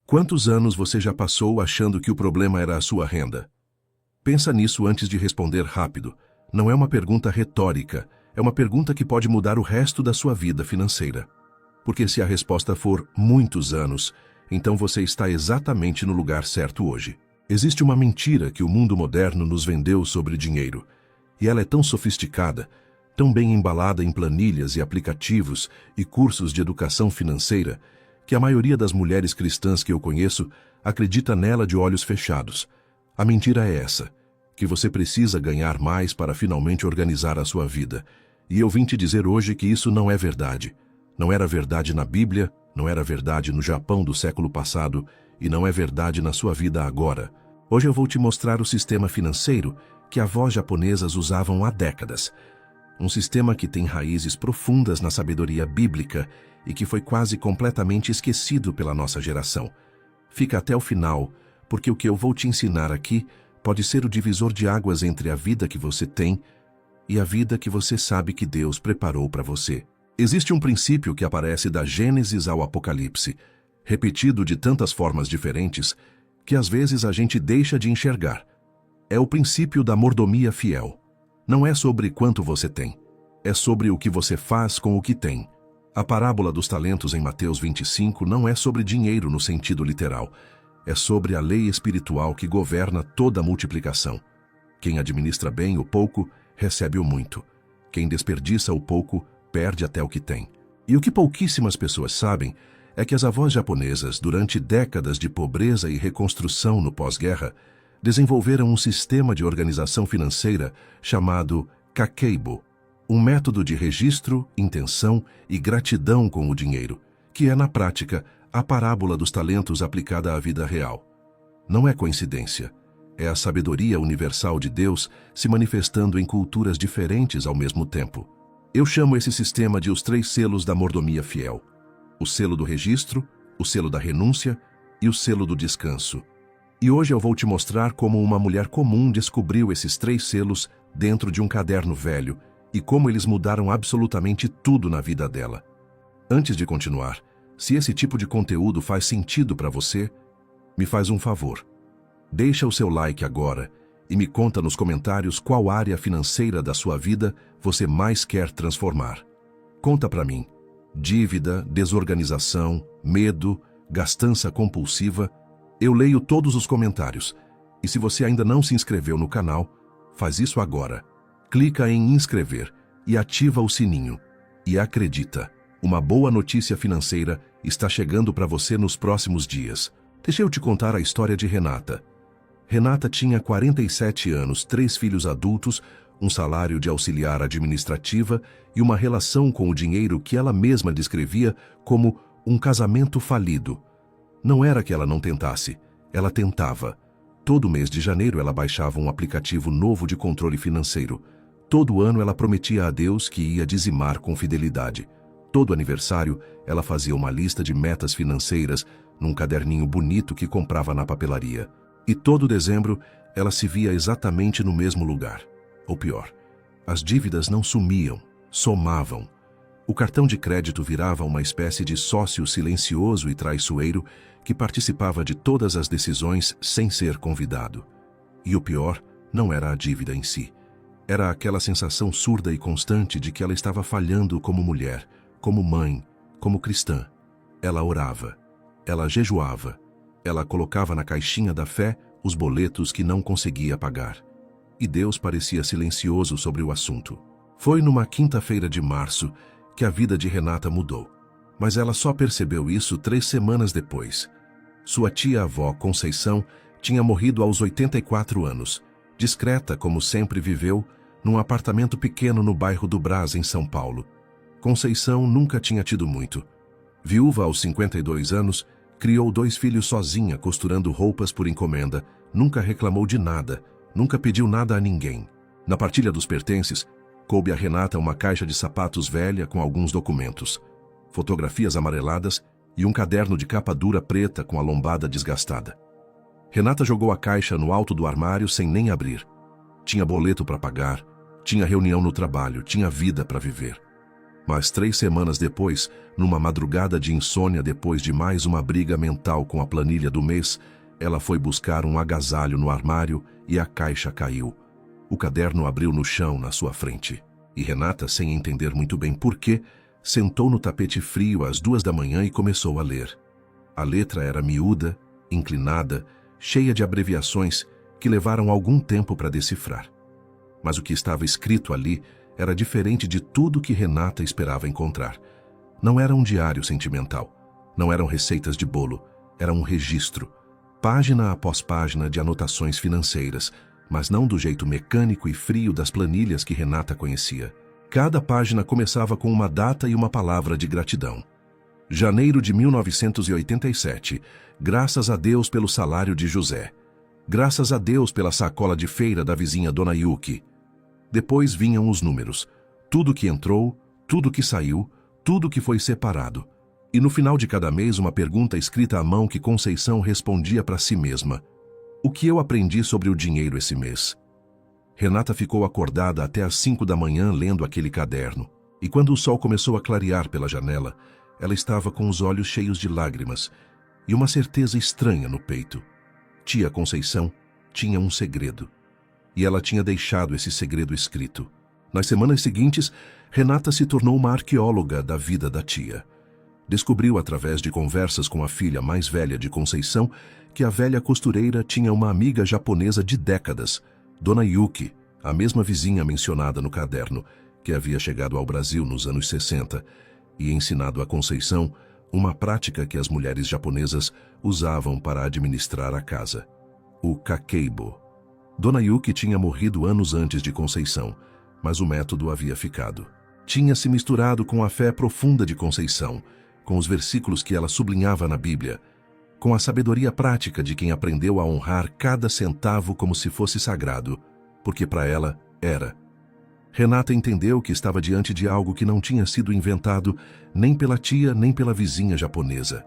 Quantos anos você já passou achando que o problema era a sua renda? Pensa nisso antes de responder rápido. Não é uma pergunta retórica, é uma pergunta que pode mudar o resto da sua vida financeira. Porque se a resposta for muitos anos, então você está exatamente no lugar certo hoje. Existe uma mentira que o mundo moderno nos vendeu sobre dinheiro, e ela é tão sofisticada, tão bem embalada em planilhas e aplicativos e cursos de educação financeira, que a maioria das mulheres cristãs que eu conheço acredita nela de olhos fechados. A mentira é essa, que você precisa ganhar mais para finalmente organizar a sua vida. E eu vim te dizer hoje que isso não é verdade. Não era verdade na Bíblia, não era verdade no Japão do século passado e não é verdade na sua vida agora. Hoje eu vou te mostrar o sistema financeiro que avós japonesas usavam há décadas. Um sistema que tem raízes profundas na sabedoria bíblica e que foi quase completamente esquecido pela nossa geração. Fica até o final, porque o que eu vou te ensinar aqui pode ser o divisor de águas entre a vida que você tem e a vida que você sabe que Deus preparou para você. Existe um princípio que aparece da Gênesis ao Apocalipse, repetido de tantas formas diferentes, que às vezes a gente deixa de enxergar. É o princípio da mordomia fiel. Não é sobre quanto você tem, é sobre o que você faz com o que tem. A parábola dos talentos em Mateus 25 não é sobre dinheiro no sentido literal, é sobre a lei espiritual que governa toda a multiplicação. Quem administra bem o pouco, recebe o muito. Quem desperdiça o pouco, perde até o que tem. E o que pouquíssimas pessoas sabem é que as avós japonesas, durante décadas de pobreza e reconstrução no pós-guerra, desenvolveram um sistema de organização financeira chamado Kakeibo, um método de registro, intenção e gratidão com o dinheiro, que é, na prática, a parábola dos talentos aplicada à vida real. Não é coincidência. É a sabedoria universal de Deus se manifestando em culturas diferentes ao mesmo tempo. Eu chamo esse sistema de os 3 selos da mordomia fiel: o selo do registro, o selo da renúncia e o selo do descanso. E hoje eu vou te mostrar como uma mulher comum descobriu esses 3 selos dentro de um caderno velho e como eles mudaram absolutamente tudo na vida dela. Antes de continuar, se esse tipo de conteúdo faz sentido para você, me faz um favor. Deixa o seu like agora e me conta nos comentários qual área financeira da sua vida você mais quer transformar. Conta para mim. Dívida, desorganização, medo, gastança compulsiva. Eu leio todos os comentários. E se você ainda não se inscreveu no canal, faz isso agora. Clica em inscrever e ativa o sininho. E acredita, uma boa notícia financeira está chegando para você nos próximos dias. Deixa eu te contar a história de Renata. Renata tinha 47 anos, 3 filhos adultos, um salário de auxiliar administrativa e uma relação com o dinheiro que ela mesma descrevia como um casamento falido. Não era que ela não tentasse, ela tentava. Todo mês de janeiro ela baixava um aplicativo novo de controle financeiro. Todo ano ela prometia a Deus que ia dizimar com fidelidade. Todo aniversário ela fazia uma lista de metas financeiras num caderninho bonito que comprava na papelaria. E todo dezembro ela se via exatamente no mesmo lugar. Ou pior, as dívidas não sumiam, somavam. O cartão de crédito virava uma espécie de sócio silencioso e traiçoeiro que participava de todas as decisões sem ser convidado. E o pior não era a dívida em si. Era aquela sensação surda e constante de que ela estava falhando como mulher, como mãe, como cristã. Ela orava, ela jejuava, ela colocava na caixinha da fé os boletos que não conseguia pagar. E Deus parecia silencioso sobre o assunto. Foi numa quinta-feira de março que a vida de Renata mudou. Mas ela só percebeu isso 3 semanas depois. Sua tia-avó, Conceição, tinha morrido aos 84 anos, discreta como sempre viveu, num apartamento pequeno no bairro do Brás, em São Paulo. Conceição nunca tinha tido muito. Viúva aos 52 anos, criou 2 filhos sozinha, costurando roupas por encomenda, nunca reclamou de nada, nunca pediu nada a ninguém. Na partilha dos pertences, coube a Renata uma caixa de sapatos velha com alguns documentos, fotografias amareladas e um caderno de capa dura preta com a lombada desgastada. Renata jogou a caixa no alto do armário sem nem abrir. Tinha boleto para pagar, tinha reunião no trabalho, tinha vida para viver. Mas 3 semanas depois, numa madrugada de insônia depois de mais uma briga mental com a planilha do mês, ela foi buscar um agasalho no armário e a caixa caiu. O caderno abriu no chão na sua frente. E Renata, sem entender muito bem porquê, sentou no tapete frio às 2 da manhã e começou a ler. A letra era miúda, inclinada, cheia de abreviações que levaram algum tempo para decifrar. Mas o que estava escrito ali era diferente de tudo que Renata esperava encontrar. Não era um diário sentimental, não eram receitas de bolo, era um registro, página após página de anotações financeiras, mas não do jeito mecânico e frio das planilhas que Renata conhecia. Cada página começava com uma data e uma palavra de gratidão. Janeiro de 1987. Graças a Deus pelo salário de José. Graças a Deus pela sacola de feira da vizinha Dona Yuki. Depois vinham os números. Tudo que entrou, tudo que saiu, tudo que foi separado. E no final de cada mês uma pergunta escrita à mão que Conceição respondia para si mesma. O que eu aprendi sobre o dinheiro esse mês? Renata ficou acordada até às 5 da manhã lendo aquele caderno. E quando o sol começou a clarear pela janela, ela estava com os olhos cheios de lágrimas e uma certeza estranha no peito. Tia Conceição tinha um segredo. E ela tinha deixado esse segredo escrito. Nas semanas seguintes, Renata se tornou uma arqueóloga da vida da tia. Descobriu através de conversas com a filha mais velha de Conceição que a velha costureira tinha uma amiga japonesa de décadas, Dona Yuki, a mesma vizinha mencionada no caderno, que havia chegado ao Brasil nos anos 60 e ensinado a Conceição uma prática que as mulheres japonesas usavam para administrar a casa, o kakeibo. Dona Yuki tinha morrido anos antes de Conceição, mas o método havia ficado. Tinha se misturado com a fé profunda de Conceição, com os versículos que ela sublinhava na Bíblia, com a sabedoria prática de quem aprendeu a honrar cada centavo como se fosse sagrado, porque para ela era. Renata entendeu que estava diante de algo que não tinha sido inventado nem pela tia nem pela vizinha japonesa.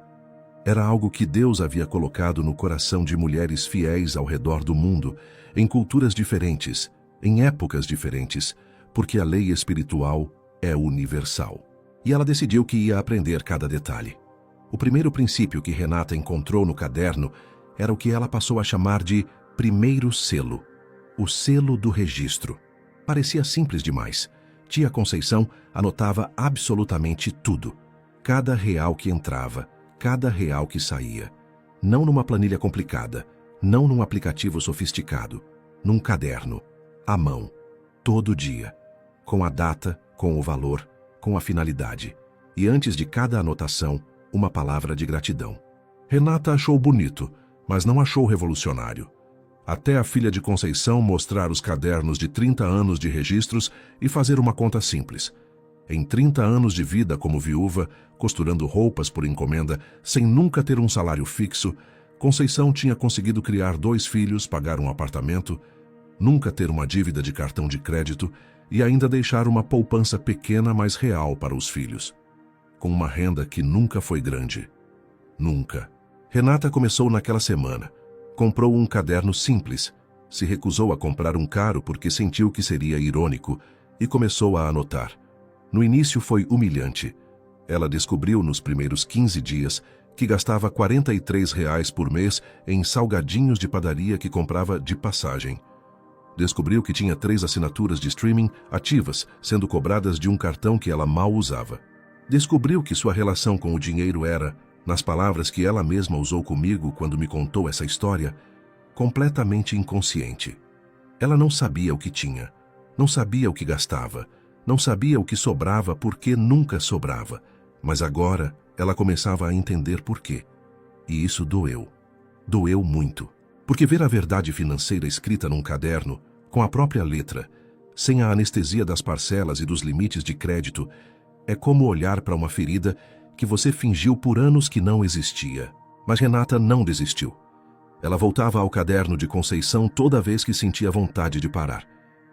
Era algo que Deus havia colocado no coração de mulheres fiéis ao redor do mundo, em culturas diferentes, em épocas diferentes, porque a lei espiritual é universal. E ela decidiu que ia aprender cada detalhe. O primeiro princípio que Renata encontrou no caderno era o que ela passou a chamar de primeiro selo, o selo do registro. Parecia simples demais. Tia Conceição anotava absolutamente tudo. Cada real que entrava, cada real que saía. Não numa planilha complicada, não num aplicativo sofisticado, num caderno, à mão, todo dia, com a data, com o valor, com a finalidade. E antes de cada anotação, uma palavra de gratidão. Renata achou bonito, mas não achou revolucionário. Até a filha de Conceição mostrar os cadernos de 30 anos de registros e fazer uma conta simples. Em 30 anos de vida como viúva, costurando roupas por encomenda, sem nunca ter um salário fixo, Conceição tinha conseguido criar 2 filhos, pagar um apartamento, nunca ter uma dívida de cartão de crédito e ainda deixar uma poupança pequena, mas real para os filhos. Com uma renda que nunca foi grande. Nunca. Renata começou naquela semana. Comprou um caderno simples, se recusou a comprar um caro porque sentiu que seria irônico e começou a anotar. No início foi humilhante. Ela descobriu nos primeiros 15 dias que gastava R$ 43 por mês em salgadinhos de padaria que comprava de passagem. Descobriu que tinha 3 assinaturas de streaming ativas, sendo cobradas de um cartão que ela mal usava. Descobriu que sua relação com o dinheiro era, nas palavras que ela mesma usou comigo quando me contou essa história, completamente inconsciente. Ela não sabia o que tinha, não sabia o que gastava, não sabia o que sobrava porque nunca sobrava, mas agora ela começava a entender por quê. E isso doeu. Doeu muito. Porque ver a verdade financeira escrita num caderno, com a própria letra, sem a anestesia das parcelas e dos limites de crédito, é como olhar para uma ferida que você fingiu por anos que não existia. Mas Renata não desistiu. Ela voltava ao caderno de Conceição toda vez que sentia vontade de parar.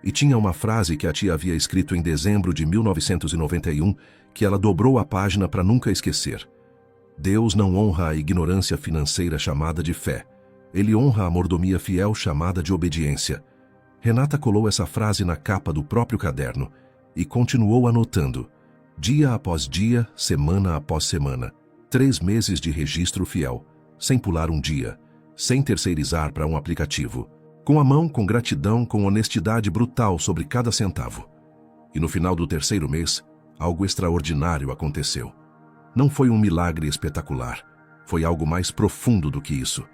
E tinha uma frase que a tia havia escrito em dezembro de 1991 que ela dobrou a página para nunca esquecer. Deus não honra a ignorância financeira chamada de fé. Ele honra a mordomia fiel chamada de obediência. Renata colou essa frase na capa do próprio caderno e continuou anotando. Dia após dia, semana após semana. 3 meses de registro fiel, sem pular um dia, sem terceirizar para um aplicativo. Com a mão, com gratidão, com honestidade brutal sobre cada centavo. E no final do 3º mês, algo extraordinário aconteceu. Não foi um milagre espetacular, foi algo mais profundo do que isso.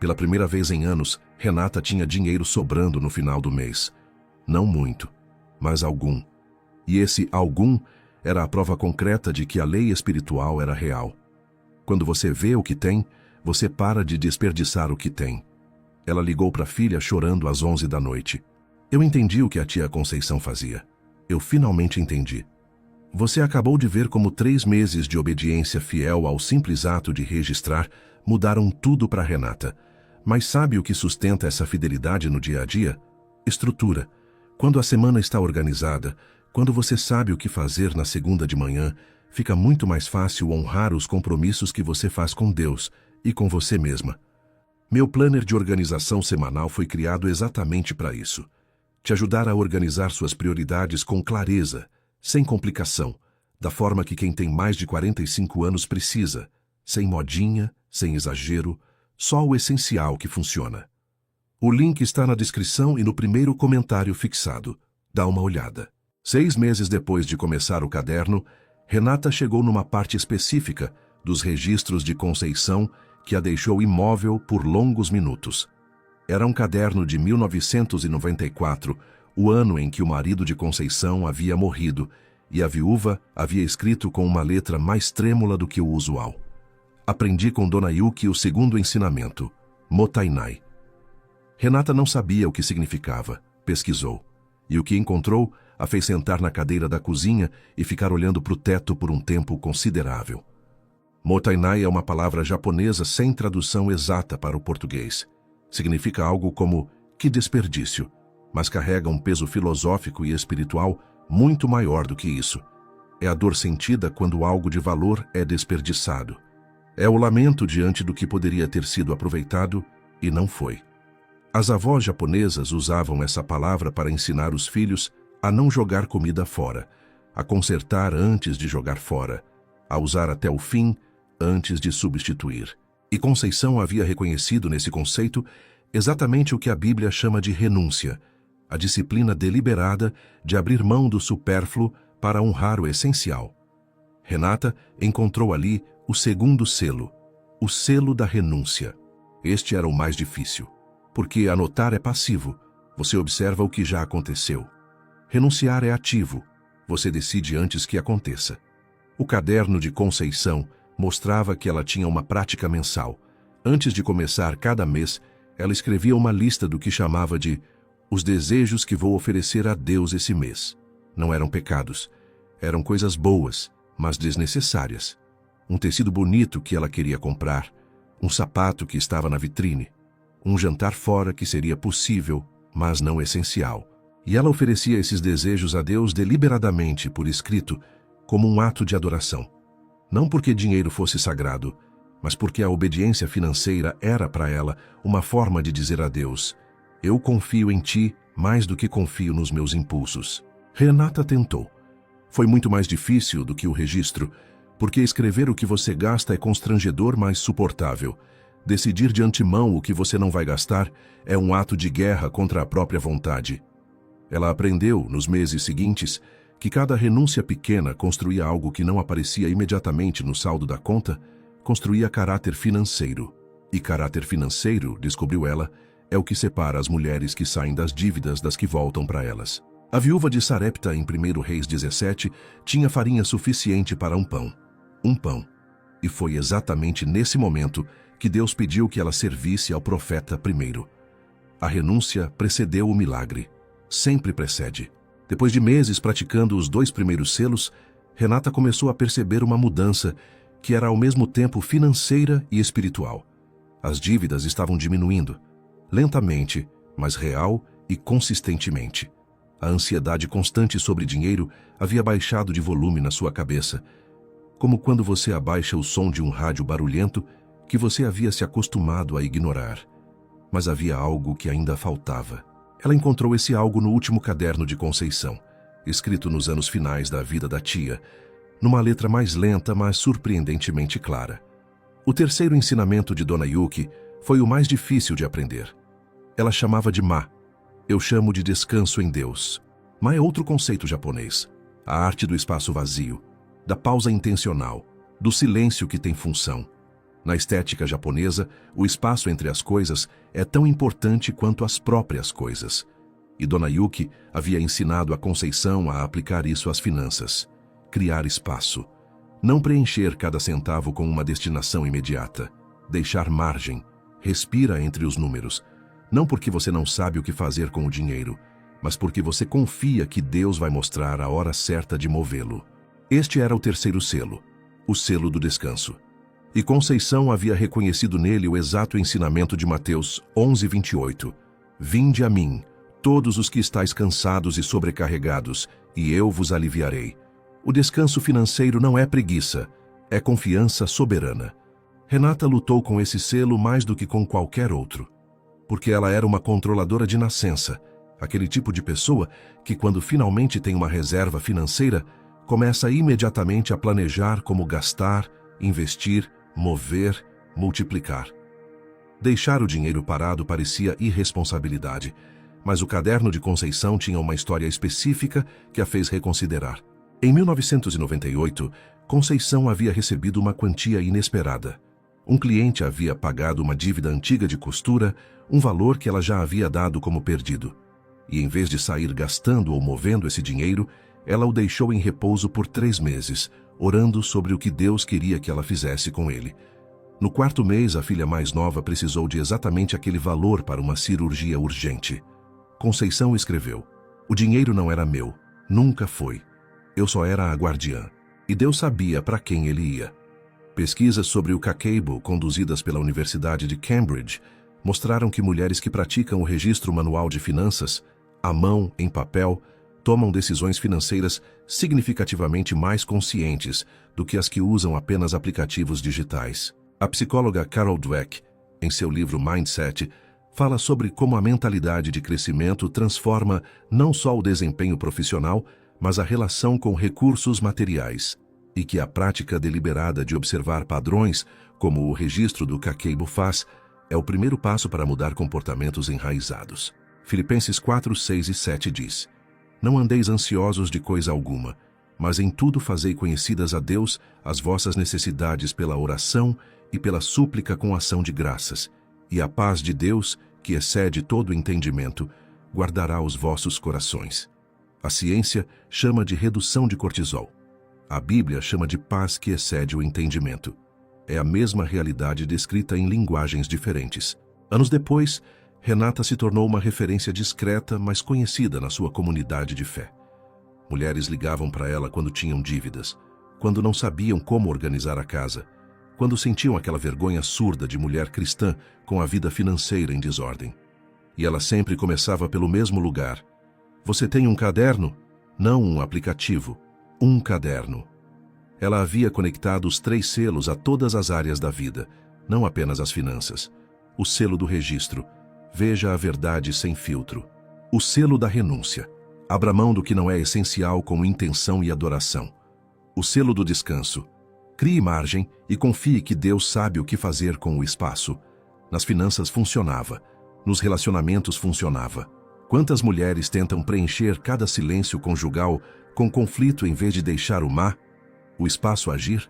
Pela primeira vez em anos, Renata tinha dinheiro sobrando no final do mês. Não muito, mas algum. E esse algum era a prova concreta de que a lei espiritual era real. Quando você vê o que tem, você para de desperdiçar o que tem. Ela ligou para a filha chorando às 11 da noite. Eu entendi o que a tia Conceição fazia. Eu finalmente entendi. Você acabou de ver como 3 meses de obediência fiel ao simples ato de registrar mudaram tudo para Renata. Mas sabe o que sustenta essa fidelidade no dia a dia? Estrutura. Quando a semana está organizada, quando você sabe o que fazer na segunda de manhã, fica muito mais fácil honrar os compromissos que você faz com Deus e com você mesma. Meu planner de organização semanal foi criado exatamente para isso. Te ajudar a organizar suas prioridades com clareza, sem complicação, da forma que quem tem mais de 45 anos precisa, sem modinha, sem exagero, só o essencial que funciona. O link está na descrição e no primeiro comentário fixado. Dá uma olhada. 6 meses depois de começar o caderno, Renata chegou numa parte específica dos registros de Conceição que a deixou imóvel por longos minutos. Era um caderno de 1994, o ano em que o marido de Conceição havia morrido, e a viúva havia escrito com uma letra mais trêmula do que o usual. Aprendi com Dona Yuki o segundo ensinamento, Motainai. Renata não sabia o que significava, pesquisou, e o que encontrou a fez sentar na cadeira da cozinha e ficar olhando para o teto por um tempo considerável. Motainai é uma palavra japonesa sem tradução exata para o português. Significa algo como que desperdício, mas carrega um peso filosófico e espiritual muito maior do que isso. É a dor sentida quando algo de valor é desperdiçado. É o lamento diante do que poderia ter sido aproveitado e não foi. As avós japonesas usavam essa palavra para ensinar os filhos a não jogar comida fora, a consertar antes de jogar fora, a usar até o fim antes de substituir. E Conceição havia reconhecido nesse conceito exatamente o que a Bíblia chama de renúncia, a disciplina deliberada de abrir mão do supérfluo para honrar o essencial. Renata encontrou ali o segundo selo, o selo da renúncia. Este era o mais difícil, porque anotar é passivo, você observa o que já aconteceu. Renunciar é ativo, você decide antes que aconteça. O caderno de Conceição mostrava que ela tinha uma prática mensal. Antes de começar cada mês, ela escrevia uma lista do que chamava de os desejos que vou oferecer a Deus esse mês. Não eram pecados, eram coisas boas, mas desnecessárias. Um tecido bonito que ela queria comprar, um sapato que estava na vitrine, um jantar fora que seria possível, mas não essencial. E ela oferecia esses desejos a Deus deliberadamente, por escrito, como um ato de adoração. Não porque dinheiro fosse sagrado, mas porque a obediência financeira era para ela uma forma de dizer a Deus: eu confio em ti mais do que confio nos meus impulsos. Renata tentou. Foi muito mais difícil do que o registro, porque escrever o que você gasta é constrangedor, mas suportável. Decidir de antemão o que você não vai gastar é um ato de guerra contra a própria vontade. Ela aprendeu, nos meses seguintes, que cada renúncia pequena construía algo que não aparecia imediatamente no saldo da conta, construía caráter financeiro. E caráter financeiro, descobriu ela, é o que separa as mulheres que saem das dívidas das que voltam para elas. A viúva de Sarepta, em 1 Reis 17, tinha farinha suficiente para um pão. Um pão. E foi exatamente nesse momento que Deus pediu que ela servisse ao profeta primeiro. A renúncia precedeu o milagre. Sempre precede. Depois de meses praticando os 2 primeiros selos, Renata começou a perceber uma mudança que era ao mesmo tempo financeira e espiritual. As dívidas estavam diminuindo, lentamente, mas real e consistentemente. A ansiedade constante sobre dinheiro havia baixado de volume na sua cabeça, como quando você abaixa o som de um rádio barulhento que você havia se acostumado a ignorar. Mas havia algo que ainda faltava. Ela encontrou esse algo no último caderno de Conceição, escrito nos anos finais da vida da tia, numa letra mais lenta, mas surpreendentemente clara. O terceiro ensinamento de Dona Yuki foi o mais difícil de aprender. Ela chamava de Ma. Eu chamo de descanso em Deus. Ma é outro conceito japonês. A arte do espaço vazio, da pausa intencional, do silêncio que tem função. Na estética japonesa, o espaço entre as coisas é tão importante quanto as próprias coisas. E Dona Yuki havia ensinado a Conceição a aplicar isso às finanças. Criar espaço. Não preencher cada centavo com uma destinação imediata. Deixar margem. Respira entre os números. Não porque você não sabe o que fazer com o dinheiro, mas porque você confia que Deus vai mostrar a hora certa de movê-lo. Este era o terceiro selo, o selo do descanso. E Conceição havia reconhecido nele o exato ensinamento de Mateus 11:28. Vinde a mim, todos os que estáis cansados e sobrecarregados, e eu vos aliviarei. O descanso financeiro não é preguiça, é confiança soberana. Renata lutou com esse selo mais do que com qualquer outro, porque ela era uma controladora de nascença, aquele tipo de pessoa que, quando finalmente tem uma reserva financeira, começa imediatamente a planejar como gastar, investir, mover, multiplicar. Deixar o dinheiro parado parecia irresponsabilidade, mas o caderno de Conceição tinha uma história específica que a fez reconsiderar. Em 1998, Conceição havia recebido uma quantia inesperada. Um cliente havia pagado uma dívida antiga de costura, um valor que ela já havia dado como perdido. E em vez de sair gastando ou movendo esse dinheiro, ela o deixou em repouso por 3 meses, orando sobre o que Deus queria que ela fizesse com ele. No 4º mês, a filha mais nova precisou de exatamente aquele valor para uma cirurgia urgente. Conceição escreveu: o dinheiro não era meu, nunca foi. Eu só era a guardiã. E Deus sabia para quem ele ia. Pesquisas sobre o Kakeibo, conduzidas pela Universidade de Cambridge, mostraram que mulheres que praticam o registro manual de finanças, à mão, em papel, tomam decisões financeiras significativamente mais conscientes do que as que usam apenas aplicativos digitais. A psicóloga Carol Dweck, em seu livro Mindset, fala sobre como a mentalidade de crescimento transforma não só o desempenho profissional, mas a relação com recursos materiais, e que a prática deliberada de observar padrões, como o registro do Kakeibo faz, é o primeiro passo para mudar comportamentos enraizados. Filipenses 4, 6 e 7 diz: não andeis ansiosos de coisa alguma, mas em tudo fazei conhecidas a Deus as vossas necessidades pela oração e pela súplica com ação de graças, e a paz de Deus, que excede todo entendimento, guardará os vossos corações. A ciência chama de redução de cortisol. A Bíblia chama de paz que excede o entendimento. É a mesma realidade descrita em linguagens diferentes. Anos depois, Renata se tornou uma referência discreta, mas conhecida na sua comunidade de fé. Mulheres ligavam para ela quando tinham dívidas, quando não sabiam como organizar a casa, quando sentiam aquela vergonha surda de mulher cristã com a vida financeira em desordem. E ela sempre começava pelo mesmo lugar. Você tem um caderno? Não um aplicativo. Um caderno. Ela havia conectado os 3 selos a todas as áreas da vida, não apenas as finanças. O selo do registro. Veja a verdade sem filtro. O selo da renúncia. Abra mão do que não é essencial com intenção e adoração. O selo do descanso. Crie margem e confie que Deus sabe o que fazer com o espaço. Nas finanças funcionava. Nos relacionamentos funcionava. Quantas mulheres tentam preencher cada silêncio conjugal com conflito em vez de deixar o espaço agir?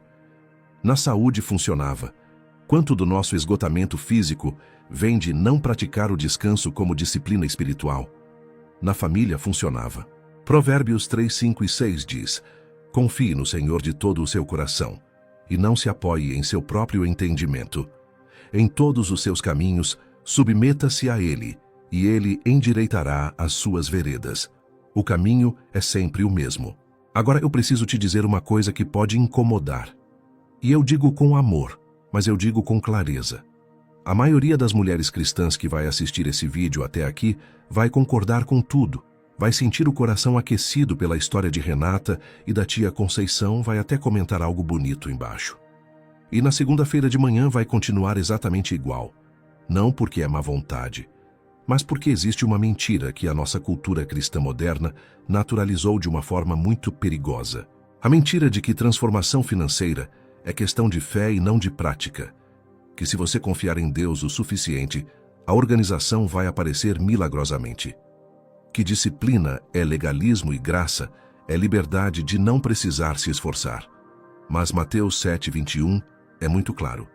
Na saúde funcionava. Quanto do nosso esgotamento físico vem de não praticar o descanso como disciplina espiritual? Na família funcionava. Provérbios 3, 5 e 6 diz: confie no Senhor de todo o seu coração, e não se apoie em seu próprio entendimento. Em todos os seus caminhos, submeta-se a Ele, e Ele endireitará as suas veredas. O caminho é sempre o mesmo. Agora eu preciso te dizer uma coisa que pode incomodar. E eu digo com amor, mas eu digo com clareza. A maioria das mulheres cristãs que vai assistir esse vídeo até aqui vai concordar com tudo. Vai sentir o coração aquecido pela história de Renata e da tia Conceição, vai até comentar algo bonito embaixo. E na segunda-feira de manhã vai continuar exatamente igual. Não porque é má vontade, mas porque existe uma mentira que a nossa cultura cristã moderna naturalizou de uma forma muito perigosa. A mentira de que transformação financeira é questão de fé e não de prática. Que se você confiar em Deus o suficiente, a organização vai aparecer milagrosamente. Que disciplina é legalismo e graça é liberdade de não precisar se esforçar. Mas Mateus 7:21 é muito claro.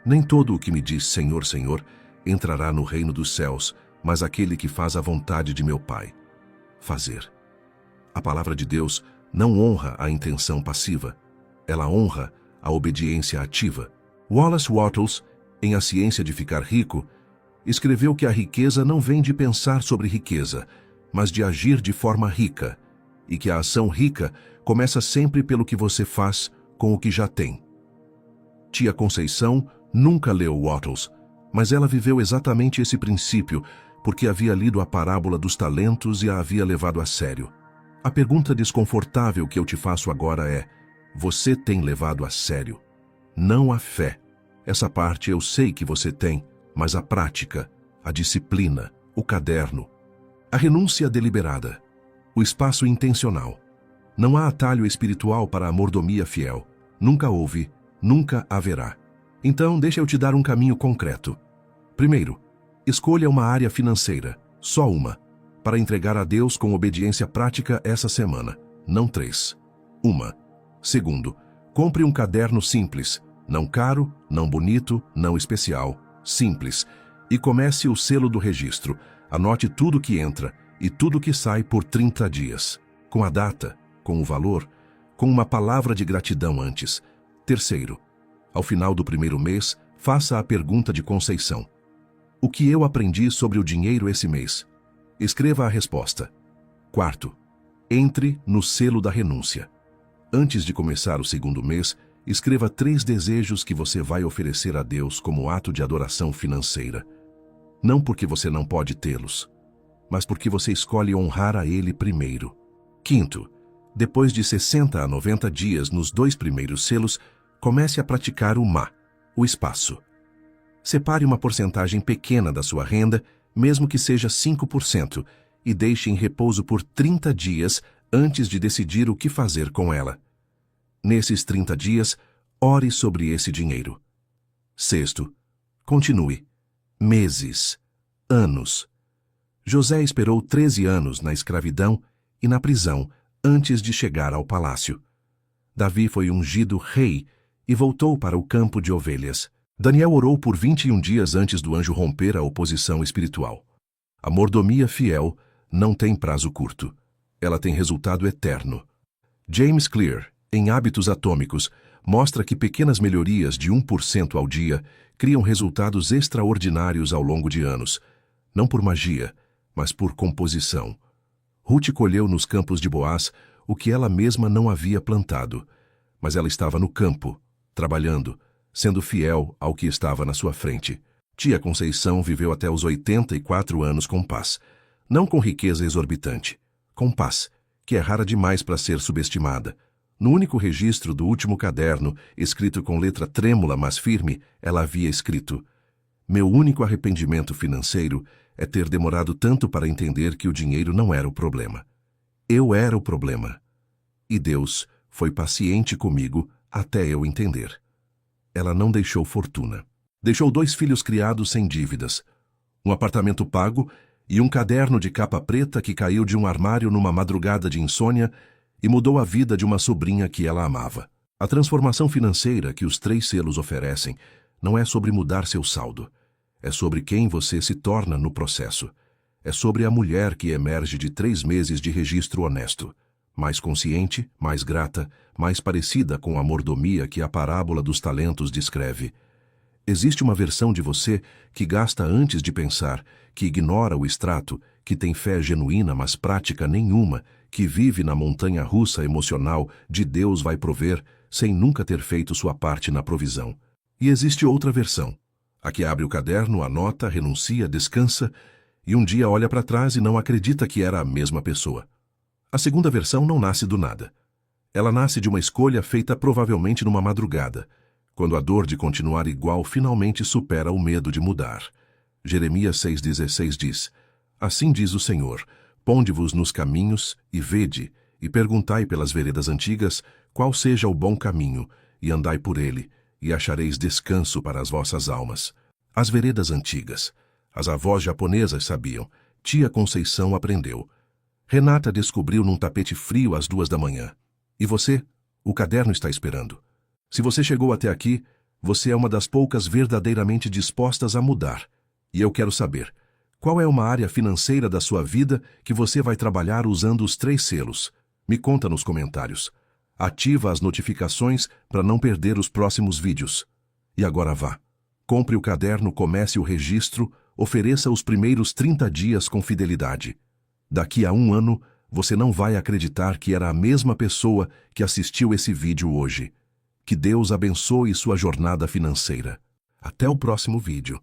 Nem todo o que me diz Senhor, Senhor entrará no reino dos céus, mas aquele que faz a vontade de meu Pai. Fazer. A palavra de Deus não honra a intenção passiva. Ela honra a obediência ativa. Wallace Wattles, em A Ciência de Ficar Rico, escreveu que a riqueza não vem de pensar sobre riqueza, mas de agir de forma rica, e que a ação rica começa sempre pelo que você faz com o que já tem. Tia Conceição nunca leu Wattles, mas ela viveu exatamente esse princípio porque havia lido a parábola dos talentos e a havia levado a sério. A pergunta desconfortável que eu te faço agora é: você tem levado a sério? Não a fé. Essa parte eu sei que você tem, mas a prática, a disciplina, o caderno, a renúncia deliberada, o espaço intencional. Não há atalho espiritual para a mordomia fiel. Nunca houve, nunca haverá. Então, deixa eu te dar um caminho concreto. Primeiro, escolha uma área financeira, só uma, para entregar a Deus com obediência prática essa semana, não 3. Segundo, compre um caderno simples, não caro, não bonito, não especial, simples, e comece o selo do registro. Anote tudo que entra e tudo que sai por 30 dias, com a data, com o valor, com uma palavra de gratidão antes. Terceiro, ao final do primeiro mês, faça a pergunta de Conceição: o que eu aprendi sobre o dinheiro esse mês? Escreva a resposta. Quarto, entre no selo da renúncia. Antes de começar o segundo mês, escreva 3 desejos que você vai oferecer a Deus como ato de adoração financeira. Não porque você não pode tê-los, mas porque você escolhe honrar a Ele primeiro. Quinto, depois de 60 a 90 dias nos 2 primeiros selos, comece a praticar o espaço. Separe uma porcentagem pequena da sua renda, mesmo que seja 5%, e deixe em repouso por 30 dias antes de decidir o que fazer com ela. Nesses 30 dias, ore sobre esse dinheiro. Sexto, continue. Meses, anos. José esperou 13 anos na escravidão e na prisão antes de chegar ao palácio. Davi foi ungido rei e voltou para o campo de ovelhas. Daniel orou por 21 dias antes do anjo romper a oposição espiritual. A mordomia fiel não tem prazo curto. Ela tem resultado eterno. James Clear, em Hábitos Atômicos, mostra que pequenas melhorias de 1% ao dia criam resultados extraordinários ao longo de anos, não por magia, mas por composição. Ruth colheu nos campos de Boaz o que ela mesma não havia plantado, mas ela estava no campo, trabalhando, sendo fiel ao que estava na sua frente. Tia Conceição viveu até os 84 anos com paz, não com riqueza exorbitante, com paz, que é rara demais para ser subestimada. No único registro do último caderno, escrito com letra trêmula mas firme, ela havia escrito: meu único arrependimento financeiro é ter demorado tanto para entender que o dinheiro não era o problema. Eu era o problema. E Deus foi paciente comigo até eu entender. Ela não deixou fortuna. Deixou 2 filhos criados sem dívidas, um apartamento pago e um caderno de capa preta que caiu de um armário numa madrugada de insônia e mudou a vida de uma sobrinha que ela amava. A transformação financeira que os 3 selos oferecem não é sobre mudar seu saldo. É sobre quem você se torna no processo. É sobre a mulher que emerge de 3 meses de registro honesto. Mais consciente, mais grata, mais parecida com a mordomia que a parábola dos talentos descreve. Existe uma versão de você que gasta antes de pensar, que ignora o extrato, que tem fé genuína mas prática nenhuma, que vive na montanha-russa emocional de Deus vai prover, sem nunca ter feito sua parte na provisão. E existe outra versão, a que abre o caderno, anota, renuncia, descansa, e um dia olha para trás e não acredita que era a mesma pessoa. A segunda versão não nasce do nada. Ela nasce de uma escolha feita provavelmente numa madrugada, quando a dor de continuar igual finalmente supera o medo de mudar. Jeremias 6,16 diz: assim diz o Senhor, ponde-vos nos caminhos e vede, e perguntai pelas veredas antigas qual seja o bom caminho, e andai por ele, e achareis descanso para as vossas almas. As veredas antigas. As avós japonesas sabiam. Tia Conceição aprendeu. Renata descobriu num tapete frio às 2 da manhã. E você? O caderno está esperando. Se você chegou até aqui, você é uma das poucas verdadeiramente dispostas a mudar. E eu quero saber, qual é uma área financeira da sua vida que você vai trabalhar usando os 3 selos? Me conta nos comentários. Ativa as notificações para não perder os próximos vídeos. E agora vá. Compre o caderno, comece o registro, ofereça os primeiros 30 dias com fidelidade. Daqui a 1 ano, você não vai acreditar que era a mesma pessoa que assistiu esse vídeo hoje. Que Deus abençoe sua jornada financeira. Até o próximo vídeo.